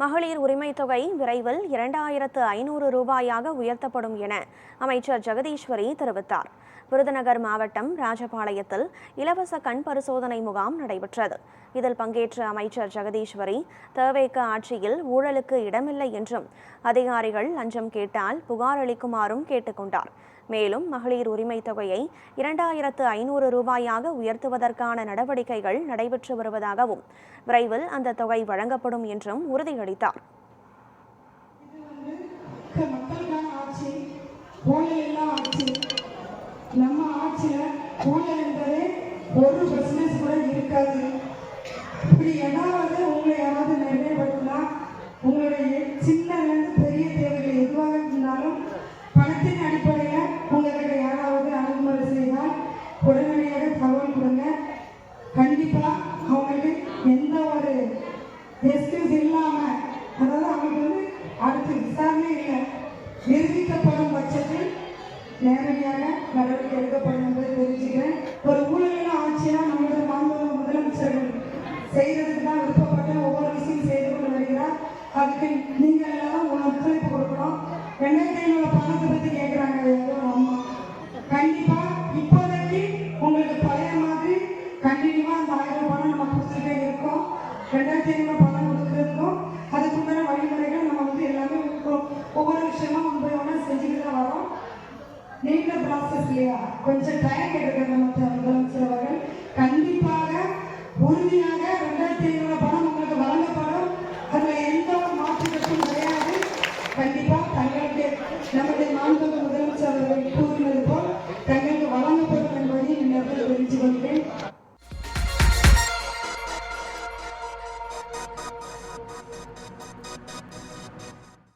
மகளிர் உரிமைத் தொகை விரைவில் 2500 ரூபாயாக உயர்த்தப்படும் என அமைச்சர் ஜெகதீஸ்வரி தெரிவித்தார். விருதுநகர் மாவட்டம் ராஜபாளையத்தில் இலவச கண் பரிசோதனை முகாம் நடைபெற்றது. இதில் பங்கேற்ற அமைச்சர் ஜெகதீஸ்வரி, தவேக ஆட்சியில் ஊழலுக்கு இடமில்லை என்றும் அதிகாரிகள் லஞ்சம் கேட்டால் புகார் அளிக்குமாறும் கேட்டுக்கொண்டார். மேலும் மகளிர் உரிமைத் தொகையை 2500 ரூபாயாக உயர்த்துவதற்கான நடவடிக்கைகள் நடைபெற்று வருவதாகவும் விரைவில் அந்த தொகை வழங்கப்படும் என்றும் உறுதியளித்தார். நம்ம ஆட்சியில ஊழல் என்பதே ஒரு பிசினஸ் கூட இருக்காது. இப்படி ஏதாவது உங்களை யாராவது நிறைவேற்றா உங்களுடைய சின்னலேருந்து பெரிய தேவைகள் எதுவாக இருந்தாலும் பணத்தின் அடிப்படையில் உங்ககிட்ட யாராவது அணுகுமுறை செய்தால் உடனடியாக தகவல் கொடுங்க. கண்டிப்பா அவங்களுக்கு எந்த ஒரு எக்ஸ்கியூஸ் இல்லாம, அதாவது அவங்களுக்கு அடுத்து விசாரணை இல்லை, நிரூபிக்கப்படும் பட்சத்தில் நேரடியாக நடவடிக்கை எடுக்கப்படும் என்பதை தெரிவிச்சுக்கிறேன். ஒரு ஊழல் ஆட்சியா நம்மளுடைய மாநில முதலமைச்சர்கள் செய்யறதுக்கு தான் விருப்பப்பட்டு ஒவ்வொரு விஷயம் செய்து கொண்டு வருகிறார். அதுக்கு நீங்கள் எல்லாரும் ஒத்துழைப்பு கொடுக்கணும். 2500 பணத்தை பற்றி கேட்குறாங்க அம்மா. கண்டிப்பா இப்போதைக்கு உங்களுக்கு பழைய மாதிரி கண்டினியூவா அந்த 1000 பணம் நம்ம கொடுத்துட்டே இருக்கோம். 2500 பணம் கொடுக்குறதுக்கும் அதுக்குண்டான வழிமுறைகள் நம்ம எல்லாமே ஒவ்வொரு விஷயமா ஒவ்வொரு செஞ்சுக்கிட்டு தான் வரோம். நீண்ட ப்ராசஸ் இல்லையா, கொஞ்சம் டைம் எடுக்கிற முதலமைச்சர் அவர்கள் கண்டிப்பாக உறுதியாக 2500 பணம் உங்களுக்கு வழங்கப்படும். அதுல எந்த ஒரு மாற்றத்துக்கும் கிடையாது. கண்டிப்பா தங்களுக்கு நம்முடைய மாண்புமிகு முதலமைச்சர் அவர்கள் கூறினது போல் தங்களுக்கு வழங்கப்படும் என்பதை நீங்கள் தெரிவித்துக் கொள்கிறேன்.